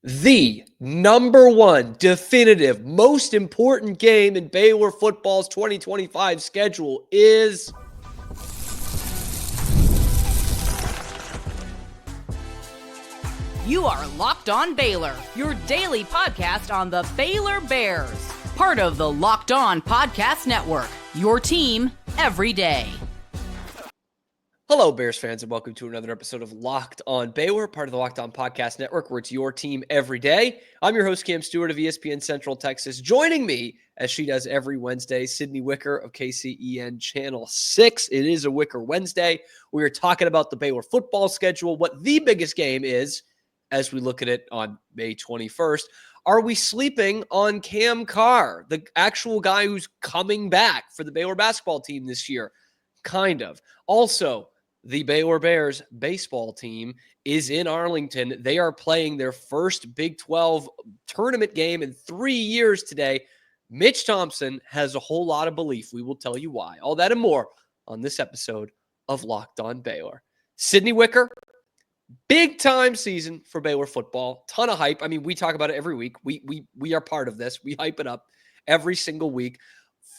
The number one definitive, most important game in Baylor football's 2025 schedule is You are Locked On Baylor, your daily podcast on the Baylor Bears. Part of the Locked On Podcast Network, your team every day. Hello, Bears fans, and welcome to another episode of Locked On Baylor, part of the Locked On Podcast Network, where it's your team every day. I'm your host, Cam Stewart of ESPN Central Texas. Joining me, as she does every Wednesday, Sydney Wicker of KCEN Channel 6. It is a Wicker Wednesday. We are talking about the Baylor football schedule, what the biggest game is, as we look at it on May 21st. Are we sleeping on Cam Carr, the actual guy who's coming back for the Baylor basketball team this year? Kind of. Also, the Baylor Bears baseball team is in Arlington. They are playing their first Big 12 tournament game in 3 years today. Mitch Thompson has a whole lot of belief. We will tell you why. All that and more on this episode of Locked On Baylor. Sydney Wicker, big time season for Baylor football. Ton of hype. I mean, we talk about it every week. We are part of this. We hype it up every single week.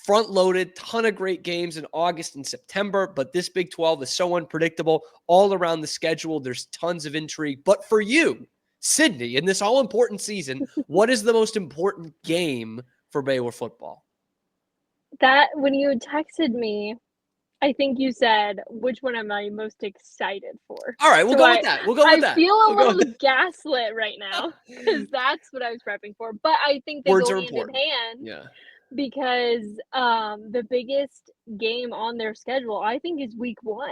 Front-loaded, ton of great games in August and September, but this Big 12 is so unpredictable all around the schedule. There's tons of intrigue. But for you, Sydney, in this all-important season, what is the most important game for Baylor football? That, when you texted me, I think you said, which one am I most excited for? All right, we'll go with that. We'll go with that. I feel a little gaslit right now because that's what I was prepping for. But I think they Words go are hand important. in hand. Yeah. Because the biggest game on their schedule, I think, is week 1.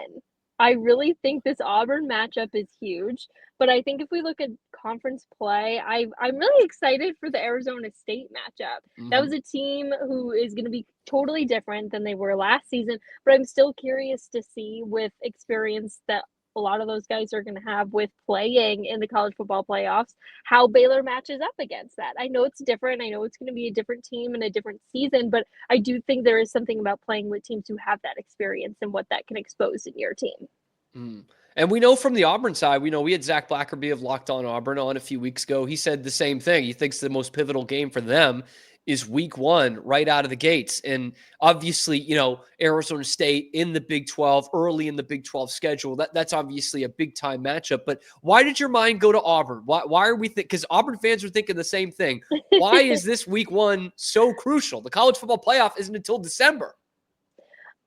I really think this Auburn matchup is huge. But I think if we look at conference play, I'm really excited for the Arizona State matchup. Mm-hmm. That was a team who is going to be totally different than they were last season. But I'm still curious to see, with experience that a lot of those guys are going to have with playing in the college football playoffs, how Baylor matches up against that. I know it's different. I know it's going to be a different team and a different season, but I do think there is something about playing with teams who have that experience and what that can expose in your team. And we know from the Auburn side, we had Zach Blackerby of Locked On Auburn on a few weeks ago. He said the same thing. He thinks the most pivotal game for them is week 1 right out of the gates. And obviously, Arizona State in the Big 12, early in the Big 12 schedule, that's obviously a big time matchup. But why did your mind go to Auburn? Why are we because Auburn fans are thinking the same thing. Why is this week 1 so crucial? The college football playoff isn't until December.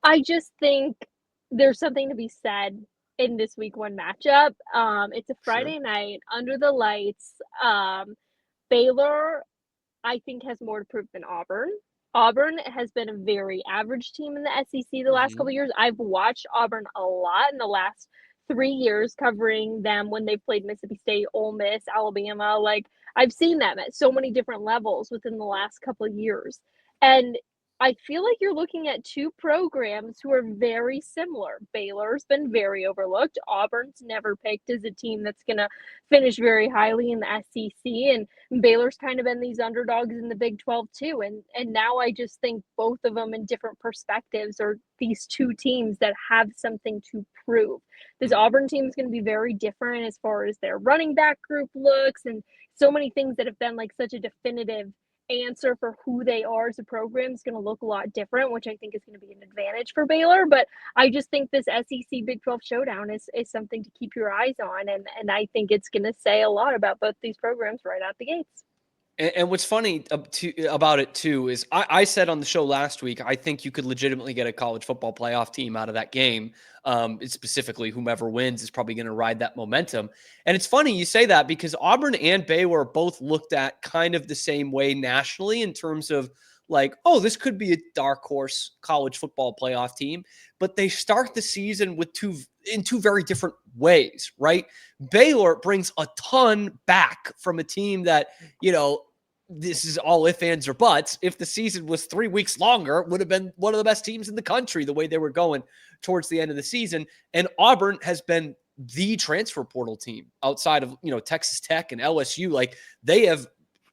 I just think there's something to be said in this week 1 matchup. It's a Friday night under the lights. Baylor, I think, has more to prove than Auburn. Auburn has been a very average team in the SEC the last couple of years. I've watched Auburn a lot in the last 3 years, covering them when they've played Mississippi State, Ole Miss, Alabama. Like, I've seen them at so many different levels within the last couple of years. And I feel like you're looking at 2 programs who are very similar. Baylor's been very overlooked. Auburn's never picked as a team that's going to finish very highly in the SEC. And Baylor's kind of been these underdogs in the Big 12 too. And now I just think both of them, in different perspectives, are these 2 teams that have something to prove. This Auburn team is going to be very different as far as their running back group looks, and so many things that have been like such a definitive answer for who they are as a program is going to look a lot different, which I think is going to be an advantage for Baylor. But I just think this SEC Big 12 showdown is something to keep your eyes on, and I think it's going to say a lot about both these programs right out the gates. And what's funny about it, too, is I said on the show last week, I think you could legitimately get a college football playoff team out of that game. Specifically, whomever wins is probably going to ride that momentum. And it's funny you say that, because Auburn and Baylor are both looked at kind of the same way nationally in terms of, like, oh, this could be a dark horse college football playoff team. But they start the season with in two very different ways, right? Baylor brings a ton back from a team that, this is all ifs, ands, or buts. If the season was 3 weeks longer, it would have been one of the best teams in the country the way they were going towards the end of the season. And Auburn has been the transfer portal team outside of, Texas Tech and LSU. Like, they have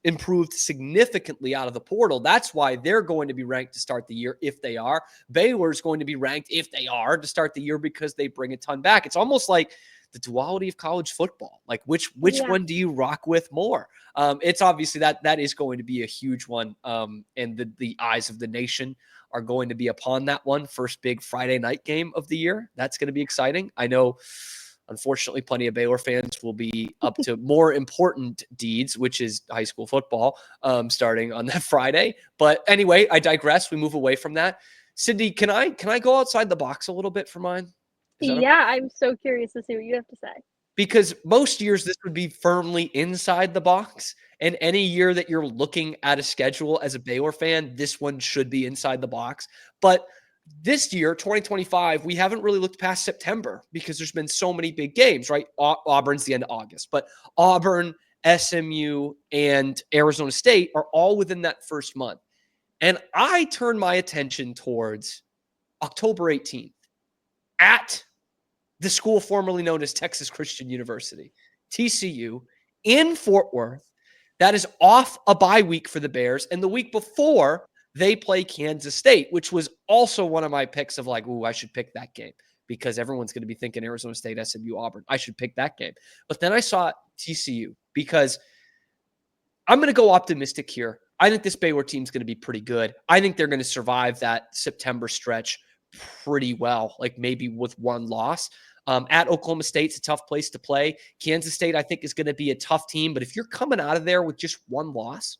improved significantly out of the portal. That's why they're going to be ranked to start the year if they are. Baylor's going to be ranked if they are to start the year because they bring a ton back. It's almost like the duality of college football. Like which Yeah. one do you rock with more? It's obviously that is going to be a huge one. And the eyes of the nation are going to be upon that one. First big Friday night game of the year. That's going to be exciting. I know, unfortunately, plenty of Baylor fans will be up to more important deeds, which is high school football, starting on that Friday. But anyway, I digress. We move away from that. Sydney, can I go outside the box a little bit for mine? Is that okay? Yeah, I'm so curious to see what you have to say. Because most years this would be firmly inside the box. And any year that you're looking at a schedule as a Baylor fan, this one should be inside the box. But this year, 2025, we haven't really looked past September because there's been so many big games, right? Auburn's the end of August. But Auburn, SMU, and Arizona State are all within that first month. And I turn my attention towards October 18th at the school formerly known as Texas Christian University, TCU, in Fort Worth. That is off a bye week for the Bears. And the week before, they play Kansas State, which was also one of my picks of like, ooh, I should pick that game because everyone's going to be thinking Arizona State, SMU, Auburn. I should pick that game. But then I saw TCU because I'm going to go optimistic here. I think this Baylor team's going to be pretty good. I think they're going to survive that September stretch pretty well, like maybe with one loss. At Oklahoma State, it's a tough place to play. Kansas State, I think, is going to be a tough team. But if you're coming out of there with just one loss,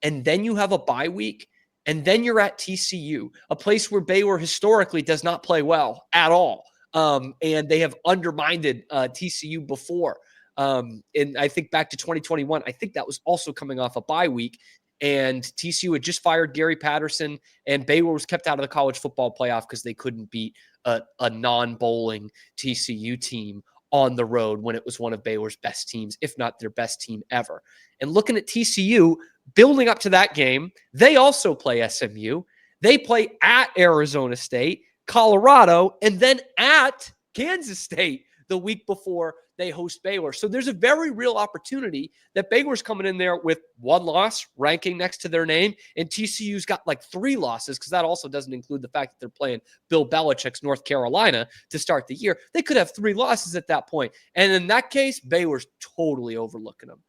and then you have a bye week, and then you're at TCU, a place where Baylor historically does not play well at all, and they have undermined TCU before. And I think back to 2021, I think that was also coming off a bye week. And TCU had just fired Gary Patterson, and Baylor was kept out of the college football playoff because they couldn't beat a non-bowling TCU team on the road when it was one of Baylor's best teams, if not their best team ever. And looking at TCU, building up to that game, they also play SMU. They play at Arizona State, Colorado, and then at Kansas State the week before they host Baylor. So there's a very real opportunity that Baylor's coming in there with one loss ranking next to their name, and TCU's got like 3 losses because that also doesn't include the fact that they're playing Bill Belichick's North Carolina to start the year. They could have 3 losses at that point. And in that case, Baylor's totally overlooking them.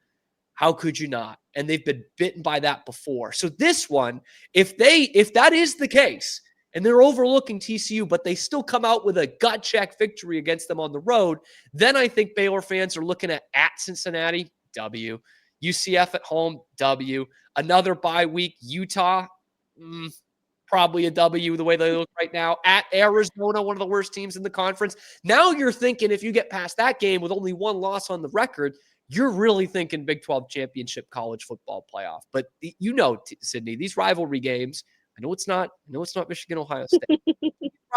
How could you not? And they've been bitten by that before. So this one, if that is the case, and they're overlooking TCU, but they still come out with a gut check victory against them on the road, then I think Baylor fans are looking at Cincinnati, W. UCF at home, W. Another bye week, Utah, probably a W the way they look right now. At Arizona, one of the worst teams in the conference. Now you're thinking if you get past that game with only 1 loss on the record, you're really thinking Big 12 championship college football playoff. But you know, Sydney, these rivalry games, I know it's not Michigan, Ohio State.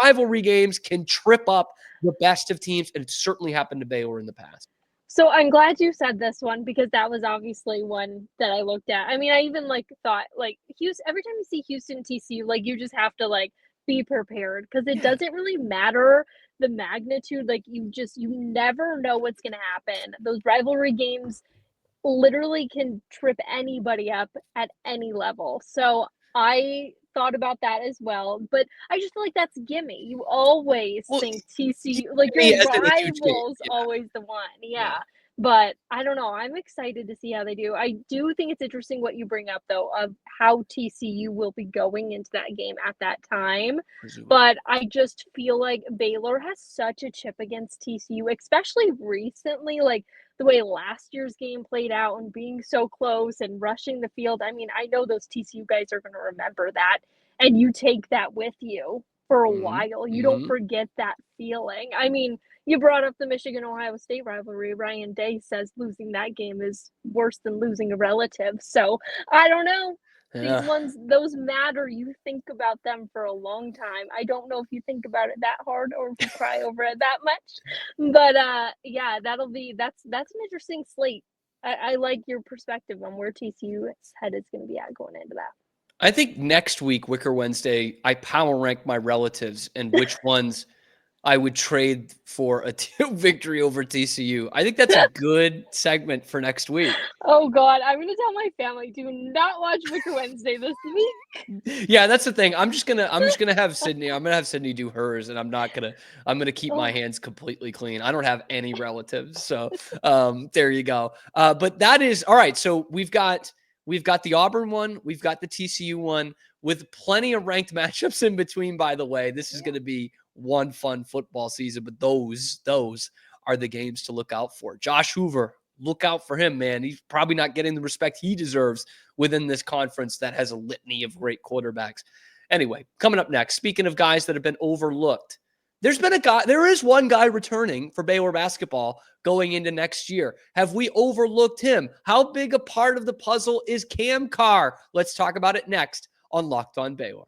Rivalry games can trip up the best of teams, and it's certainly happened to Baylor in the past. So I'm glad you said this one because that was obviously one that I looked at. I mean, I even thought Houston. Every time you see Houston TCU, you just have to be prepared because it doesn't really matter the magnitude. You never know what's going to happen. Those rivalry games literally can trip anybody up at any level. So I thought about that as well, but I just feel like that's gimme. You always think TCU, your rival's always the one. Yeah. But I don't know. I'm excited to see how they do. I do think it's interesting what you bring up, though, of how TCU will be going into that game at that time. But I just feel like Baylor has such a chip against TCU, especially recently, the way last year's game played out and being so close and rushing the field. I mean, I know those TCU guys are going to remember that, and you take that with you for a while. You don't forget that feeling. I mean, you brought up the Michigan-Ohio State rivalry. Ryan Day says losing that game is worse than losing a relative. So I don't know. These ones, those matter. You think about them for a long time. I don't know if you think about it that hard or if you cry over it that much. But that's an interesting slate. I like your perspective on where TCU's head is going to be at going into that. I think next week, Wicker Wednesday, I power rank my relatives and which ones I would trade for a victory over TCU. I think that's a good segment for next week. Oh God, I'm gonna tell my family, do not watch Wicker Wednesday this week. Yeah, that's the thing. I'm just gonna have Sydney. I'm gonna have Sydney do hers, and I'm gonna keep my Oh, hands completely clean. I don't have any relatives, so there you go. But that is all right. So we've got the Auburn one, we've got the TCU one, with plenty of ranked matchups in between. By the way, this is gonna be one fun football season, but those are the games to look out for. Josh Hoover, look out for him, man. He's probably not getting the respect he deserves within this conference that has a litany of great quarterbacks. Anyway, coming up next, speaking of guys that have been overlooked, there is one guy returning for Baylor basketball going into next year. Have we overlooked him? How big a part of the puzzle is Cam Carr? Let's talk about it next on Locked On Baylor.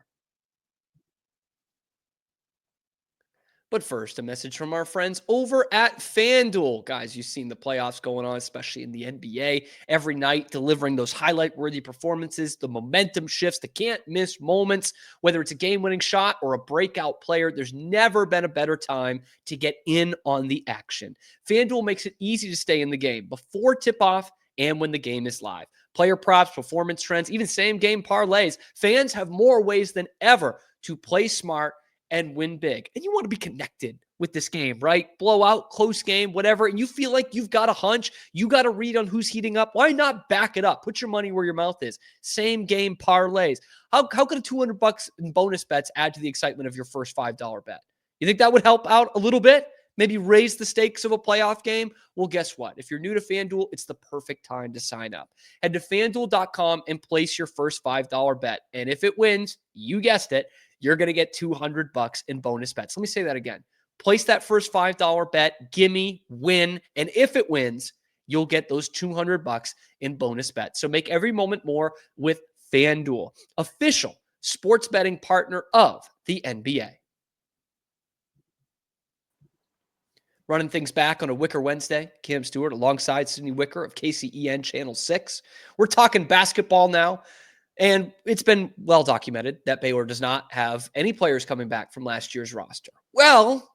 But first, a message from our friends over at FanDuel. Guys, you've seen the playoffs going on, especially in the NBA, every night, delivering those highlight-worthy performances, the momentum shifts, the can't-miss moments, whether it's a game-winning shot or a breakout player. There's never been a better time to get in on the action. FanDuel makes it easy to stay in the game before tip-off and when the game is live. Player props, performance trends, even same-game parlays. Fans have more ways than ever to play smart and win big. And you want to be connected with this game, right? Blowout, close game, whatever. And you feel like you've got a hunch, you got a read on who's heating up. Why not back it up? Put your money where your mouth is. Same game parlays. How could a $200 in bonus bets add to the excitement of your first $5 bet? You think that would help out a little bit? Maybe raise the stakes of a playoff game? Well, guess what? If you're new to FanDuel, it's the perfect time to sign up. Head to FanDuel.com and place your first $5 bet. And if it wins, you guessed it, you're going to get $200 in bonus bets. Let me say that again. Place that first $5 bet, gimme, win, and if it wins, you'll get those $200 in bonus bets. So make every moment more with FanDuel, official sports betting partner of the NBA. Running things back on a Wicker Wednesday, Cam Stewart alongside Sydney Wicker of KCEN Channel 6. We're talking basketball now. And it's been well documented that Baylor does not have any players coming back from last year's roster. Well,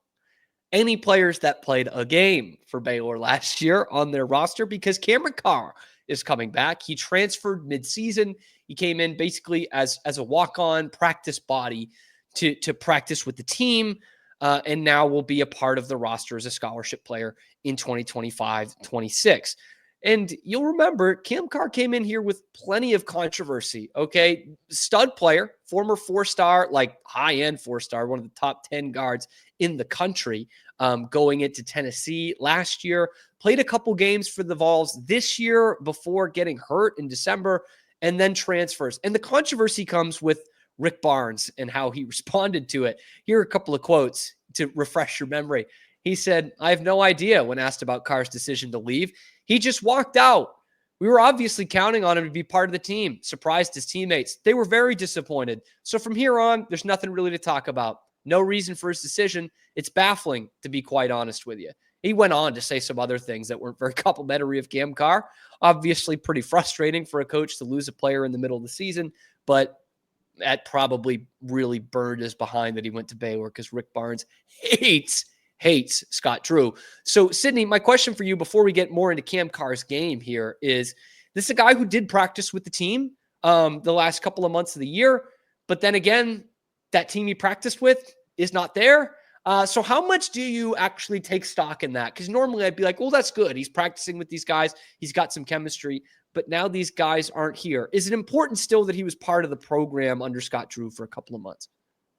any players that played a game for Baylor last year on their roster, because Cameron Carr is coming back. He transferred midseason. He came in basically as a walk-on practice body to practice with the team, and now will be a part of the roster as a scholarship player in 2025-26. And you'll remember Cam Carr came in here with plenty of controversy. Okay. Stud player, former 4-star, like high-end 4-star, one of the top 10 guards in the country, going into Tennessee last year, played a couple games for the Vols this year before getting hurt in December, and then transfers. And the controversy comes with Rick Barnes and how he responded to it. Here are a couple of quotes to refresh your memory. He said, "I have no idea," when asked about Carr's decision to leave. "He just walked out. We were obviously counting on him to be part of the team. Surprised his teammates. They were very disappointed. So from here on, there's nothing really to talk about. No reason for his decision. It's baffling, to be quite honest with you." He went on to say some other things that weren't very complimentary of Cam Carr. Obviously pretty frustrating for a coach to lose a player in the middle of the season, but that probably really burned his behind that he went to Baylor, because Rick Barnes hates Scott Drew. So, Sydney, my question for you before we get more into Cam Carr's game here is, this is a guy who did practice with the team the last couple of months of the year, but then again, that team he practiced with is not there. So how much do you actually take stock in that? Because normally I'd be like, well, that's good. He's practicing with these guys. He's got some chemistry, but now these guys aren't here. Is it important still that he was part of the program under Scott Drew for a couple of months?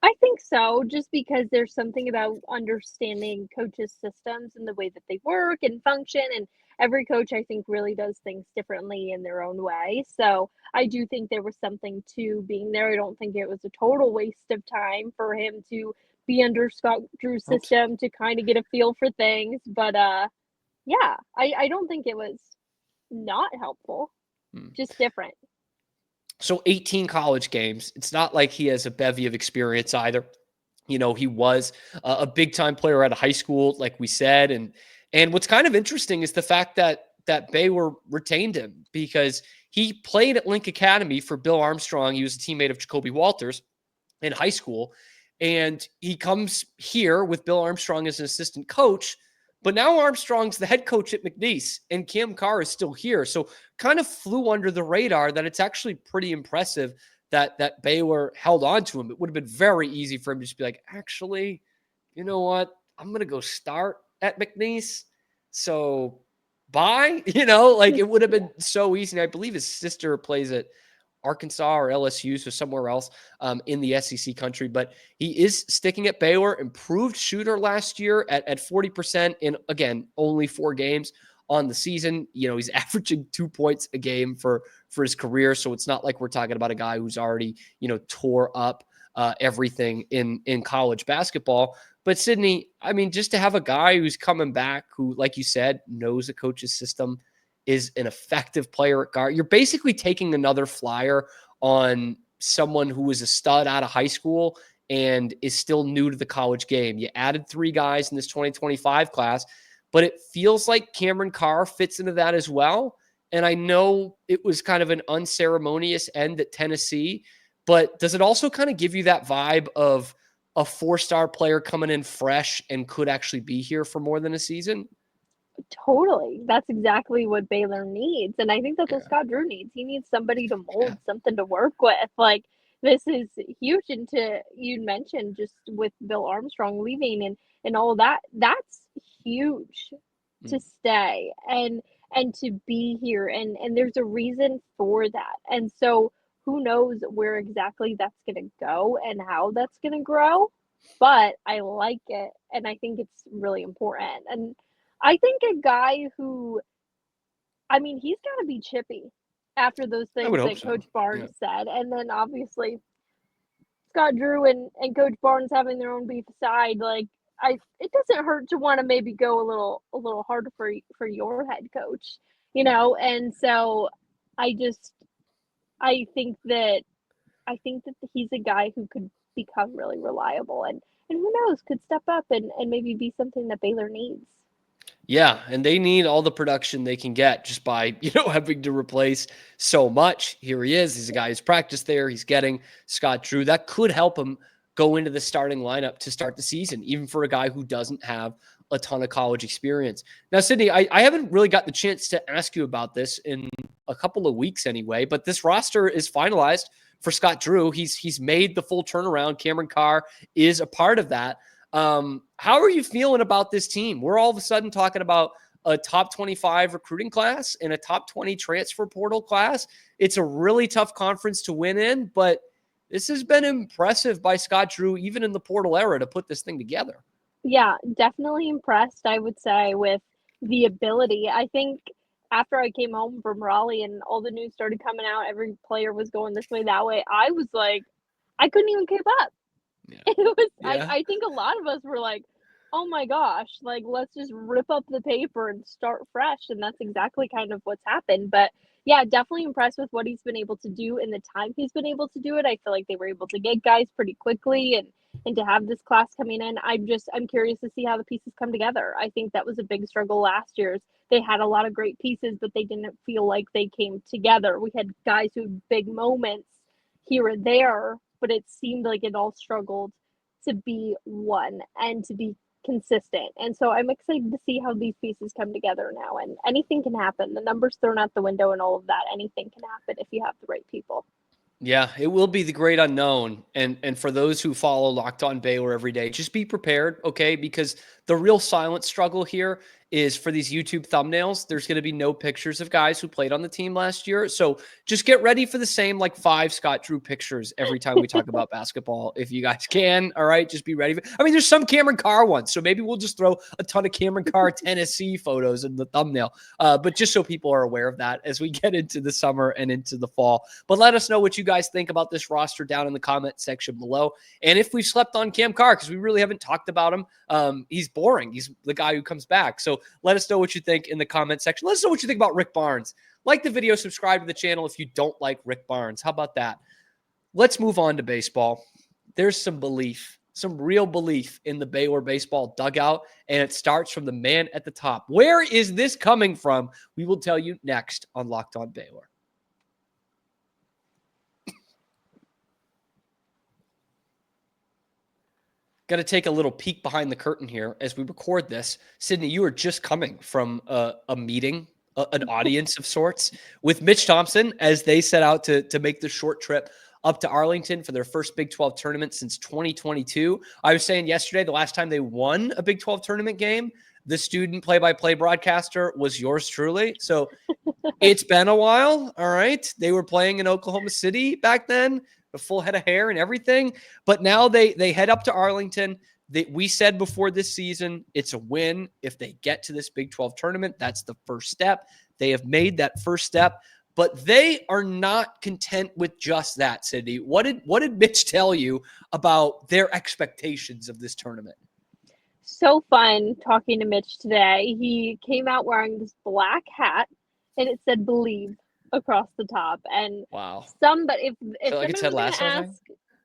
I think so, just because there's something about understanding coaches' systems and the way that they work and function. And every coach, I think, really does things differently in their own way. So I do think there was something to being there. I don't think it was a total waste of time for him to be under Scott Drew's system to kind of get a feel for things. But yeah, I don't think it was not helpful, just different. So 18 college games. It's not like he has a bevy of experience either. You know, he was a big-time player out of high school, like we said. And what's kind of interesting is the fact that Baylor retained him, because he played at Link Academy for Bill Armstrong. He was a teammate of Jacoby Walters in high school. And he comes here with Bill Armstrong as an assistant coach, but now Armstrong's the head coach at McNeese, and Cam Carr is still here. So kind of flew under the radar that it's actually pretty impressive that Baylor held on to him. It would have been very easy for him to just be like, actually, you know what? I'm going to go start at McNeese. So bye. It would have been so easy. And I believe his sister plays at Arkansas or LSU, so somewhere else in the SEC country. But he is sticking at Baylor, improved shooter last year at 40% in, again, only 4 games on the season. He's averaging 2 points a game for his career. So it's not like we're talking about a guy who's already, tore up everything in college basketball. But Sydney, I mean, just to have a guy who's coming back who, like you said, knows the coach's system, is an effective player at guard. You're basically taking another flyer on someone who was a stud out of high school and is still new to the college game. You added 3 guys in this 2025 class, but it feels like Cameron Carr fits into that as well. And I know it was kind of an unceremonious end at Tennessee, but does it also kind of give you that vibe of a 4-star player coming in fresh and could actually be here for more than a season? Totally. That's exactly what Baylor needs. And I think that's what Scott Drew needs. He needs somebody to mold, something to work with. Like, this is huge. And you mentioned just with Bill Armstrong leaving and all that, that's huge to stay and to be here. And there's a reason for that. And so who knows where exactly that's going to go and how that's going to grow. But I like it. And I think it's really important. And I think a guy who, I mean, he's got to be chippy after those things that Coach Barnes said. And then obviously Scott Drew and Coach Barnes having their own beef aside, like, it doesn't hurt to want to maybe go a little harder for your head coach, And so I think that he's a guy who could become really reliable and who knows, could step up and maybe be something that Baylor needs. Yeah, and they need all the production they can get just by, having to replace so much. Here he is. He's a guy who's practiced there. He's getting Scott Drew. That could help him go into the starting lineup to start the season, even for a guy who doesn't have a ton of college experience. Now, Sydney, I haven't really got the chance to ask you about this in a couple of weeks anyway, but this roster is finalized for Scott Drew. He's made the full turnaround. Cameron Carr is a part of that. How are you feeling about this team? We're all of a sudden talking about a top 25 recruiting class and a top 20 transfer portal class. It's a really tough conference to win in, but this has been impressive by Scott Drew, even in the portal era, to put this thing together. Yeah, definitely impressed, I would say, with the ability. I think after I came home from Raleigh and all the news started coming out, every player was going this way, that way, I was like, I couldn't even keep up. Yeah. It was. Yeah. I think a lot of us were like, oh my gosh, like, let's just rip up the paper and start fresh. And that's exactly kind of what's happened. But yeah, definitely impressed with what he's been able to do in the time he's been able to do it. I feel like they were able to get guys pretty quickly and to have this class coming in. I'm curious to see how the pieces come together. I think that was a big struggle last year. They had a lot of great pieces, but they didn't feel like they came together. We had guys who had big moments here and there, but it seemed like it all struggled to be one and to be consistent. And so I'm excited to see how these pieces come together now. And anything can happen. The numbers thrown out the window and all of that. Anything can happen if you have the right people. Yeah, it will be the great unknown. And for those who follow Locked On Baylor every day, just be prepared, okay? Because the real silent struggle here is for these YouTube thumbnails. There's going to be no pictures of guys who played on the team last year. So just get ready for the same 5 Scott Drew pictures every time we talk about basketball, if you guys can. All right, just be ready. I mean, there's some Cameron Carr ones, so maybe we'll just throw a ton of Cameron Carr Tennessee photos in the thumbnail. But just so people are aware of that as we get into the summer and into the fall. But let us know what you guys think about this roster down in the comment section below. And if we slept on Cam Carr, because we really haven't talked about him, he's boring. He's the guy who comes back. So let us know what you think in the comment section. Let us know what you think about Rick Barnes. Like the video, subscribe to the channel if you don't like Rick Barnes. How about that? Let's move on to baseball. There's some belief, some real belief in the Baylor baseball dugout, and it starts from the man at the top. Where is this coming from? We will tell you next on Locked On Baylor. got to take a little peek behind the curtain here as we record this. Sydney, you are just coming from a meeting, an audience of sorts with Mitch Thompson as they set out to make the short trip up to Arlington for their first Big 12 tournament since 2022. I was saying yesterday, the last time they won a Big 12 tournament game, the student play-by-play broadcaster was yours truly. So it's been a while. All right. They were playing in Oklahoma City back then, a full head of hair and everything. But now they head up to Arlington. We said before this season, it's a win if they get to this Big 12 tournament. That's the first step. They have made that first step. But they are not content with just that, Sydney. What did Mitch tell you about their expectations of this tournament? So fun talking to Mitch today. He came out wearing this black hat, and it said "Believe" across the top. And wow, somebody, if like somebody was gonna ask,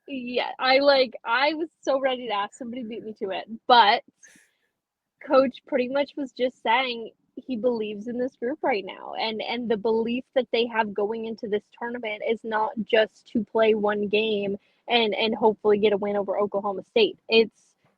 yeah, I was so ready to ask. Somebody beat me to it, but Coach pretty much was just saying he believes in this group right now, and the belief that they have going into this tournament is not just to play one game and hopefully get a win over Oklahoma State.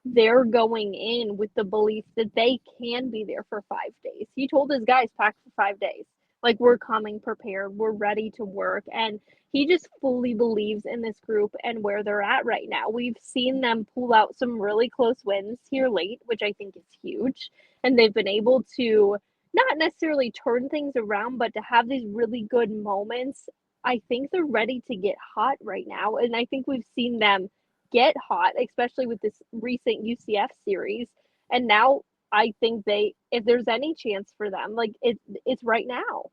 They're going in with the belief that they can be there for 5 days. He told his guys, pack for 5 days. Like, we're coming prepared, we're ready to work, and he just fully believes in this group and where they're at right now. We've seen them pull out some really close wins here late, which I think is huge. And they've been able to not necessarily turn things around, but to have these really good moments. I think they're ready to get hot right now. And I think we've seen them get hot, especially with this recent UCF series. And now I think if there's any chance for them, like it's right now.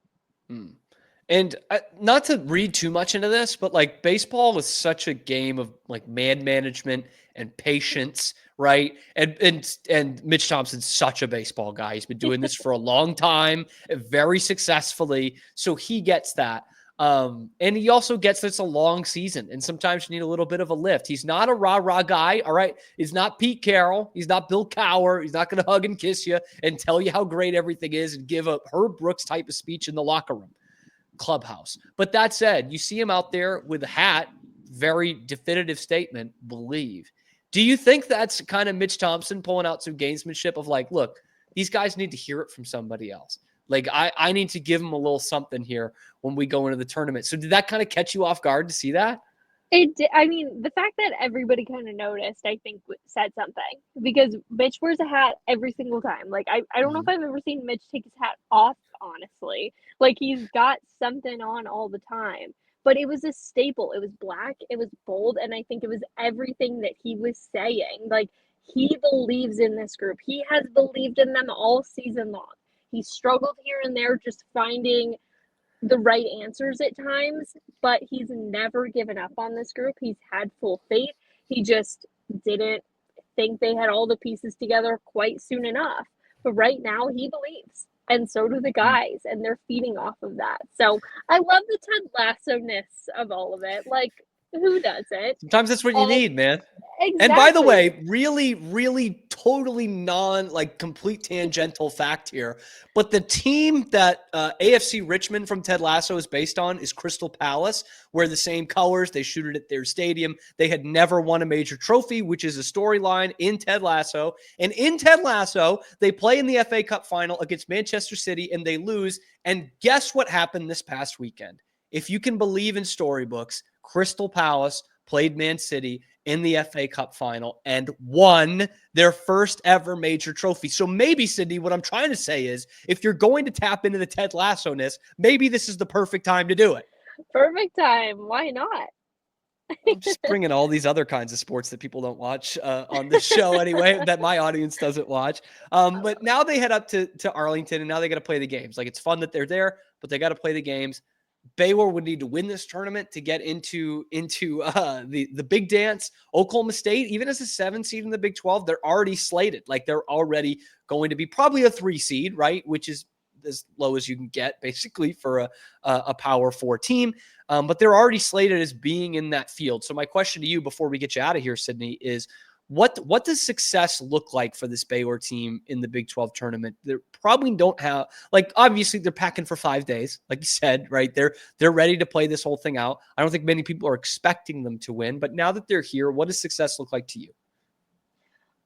And not to read too much into this, but like baseball is such a game of like man management and patience, right? And Mitch Thompson's such a baseball guy. He's been doing this for a long time, very successfully. So he gets that. And he also gets that it's a long season, and sometimes you need a little bit of a lift. He's not a rah-rah guy, all right? He's not Pete Carroll. He's not Bill Cowher. He's not going to hug and kiss you and tell you how great everything is and give a Herb Brooks type of speech in the locker room, clubhouse. But that said, you see him out there with a hat, very definitive statement, believe. Do you think that's kind of Mitch Thompson pulling out some gamesmanship of like, look, these guys need to hear it from somebody else? Like, I need to give them a little something here when we go into the tournament. So did that kind of catch you off guard to see that? It did. I mean, the fact that everybody kind of noticed, I think, said something. Because Mitch wears a hat every single time. Like, I don't know if I've ever seen Mitch take his hat off, honestly. Like, he's got something on all the time. But it was a staple. It was black. It was bold. And I think it was everything that he was saying. Like, he believes in this group. He has believed in them all season long. He struggled here and there just finding the right answers at times, but he's never given up on this group. He's had full faith. He just didn't think they had all the pieces together quite soon enough. But right now he believes, and so do the guys, and they're feeding off of that. So I love the Ted Lasso-ness of all of it. Like, who doesn't? Sometimes that's what you need, man. Exactly. And by the way, really, really totally complete tangential fact here. But the team that AFC Richmond from Ted Lasso is based on is Crystal Palace, wear the same colors. They shoot it at their stadium. They had never won a major trophy, which is a storyline in Ted Lasso. And in Ted Lasso, they play in the FA Cup final against Manchester City and they lose. And guess what happened this past weekend? If you can believe in storybooks, Crystal Palace played Man City in the FA Cup final and won their first ever major trophy. So maybe, Sydney, what I'm trying to say is if you're going to tap into the Ted Lasso-ness, maybe this is the perfect time to do it. Perfect time. Why not? I'm just bringing all these other kinds of sports that people don't watch on this show anyway, that my audience doesn't watch. But now they head up to Arlington, and now they got to play the games. Like, it's fun that they're there, but they got to play the games. Baylor would need to win this tournament to get into the big dance. Oklahoma State, even as a 7 seed in the Big 12, they're already slated. Like, they're already going to be probably a 3 seed, right? Which is as low as you can get basically for a Power 4 team. But they're already slated as being in that field. So my question to you before we get you out of here, Sydney, is what does success look like for this Baylor team in the Big 12 tournament? They probably don't have, like, obviously they're packing for 5 days, like you said, right? They're ready to play this whole thing out. I don't think many people are expecting them to win, but now that they're here, what does success look like to you?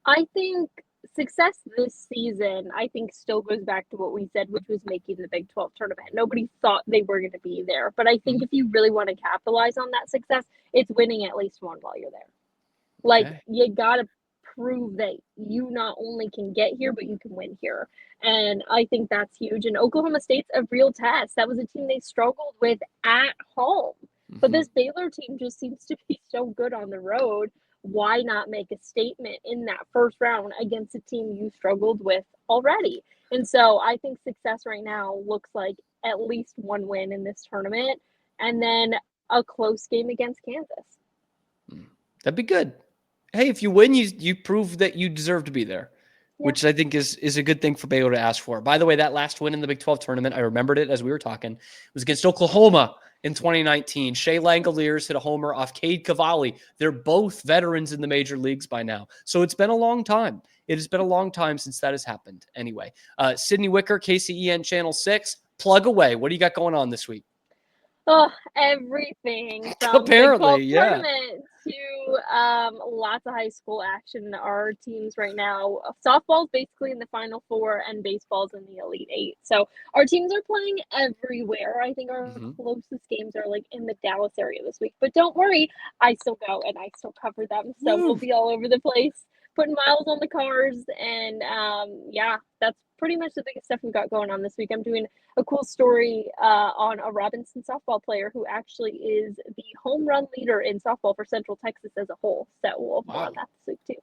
I think success this season, I think, still goes back to what we said, which was making the Big 12 tournament. Nobody thought they were going to be there. But I think if you really want to capitalize on that success, it's winning at least one while you're there. Like, Okay. you got to prove that you not only can get here, but you can win here. And I think that's huge. And Oklahoma State's a real test. That was a team they struggled with at home. But this Baylor team just seems to be so good on the road. Why not make a statement in that first round against a team you struggled with already? And so I think success right now looks like at least one win in this tournament and then a close game against Kansas. That'd be good. Hey, if you win, you prove that you deserve to be there, which I think is a good thing for Baylor to ask for. By the way, that last win in the Big 12 tournament, I remembered it as we were talking, it was against Oklahoma in 2019. Shea Langoliers hit a homer off Cade Cavalli. They're both veterans in the major leagues by now. So it's been a long time. It has been a long time since that has happened. Anyway, Sydney Wicker, KCEN Channel 6, plug away. What do you got going on this week? Oh, everything from Apparently, Big 12 tournament to lots of high school action. Our teams right now, softball's basically in the Final Four and baseball's in the Elite Eight. So our teams are playing everywhere. I think our closest games are like in the Dallas area this week. But don't worry, I still go and I still cover them. So we'll be all over the place, putting miles on the cars. And yeah, that's pretty much the biggest stuff we've got going on this week. I'm doing a cool story on a Robinson softball player who actually is the home run leader in softball for Central Texas as a whole. So we'll have more on that this week too.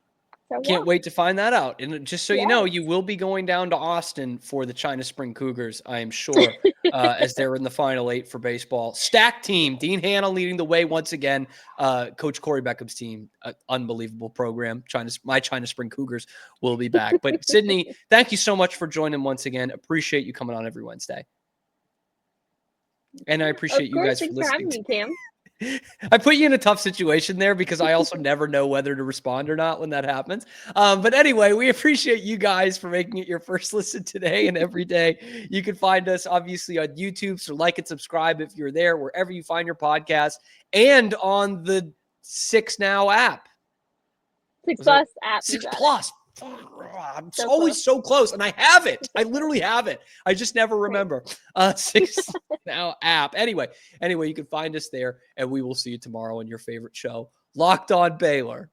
So, Can't wait to find that out. And just so you know, you will be going down to Austin for the China Spring Cougars, I am sure, as they're in the Final 8 for baseball. Stacked team. Dean Hanna leading the way once again. Coach Corey Beckham's team, unbelievable program. My China Spring Cougars will be back. But Sydney, thank you so much for joining once again. Appreciate you coming on every Wednesday. And I appreciate you guys for listening. Thanks for having me, Cam. I put you in a tough situation there because I also never know whether to respond or not when that happens. But anyway, we appreciate you guys for making it your first listen today and every day. You can find us obviously on YouTube. So like and subscribe if you're there, wherever you find your podcast, and on the 6 Now app. 6 Plus app. 6 Plus. I'm always so close, and I have it. I literally have it. I just never remember. 6 Now app. Anyway, you can find us there, and we will see you tomorrow on your favorite show, Locked On Baylor.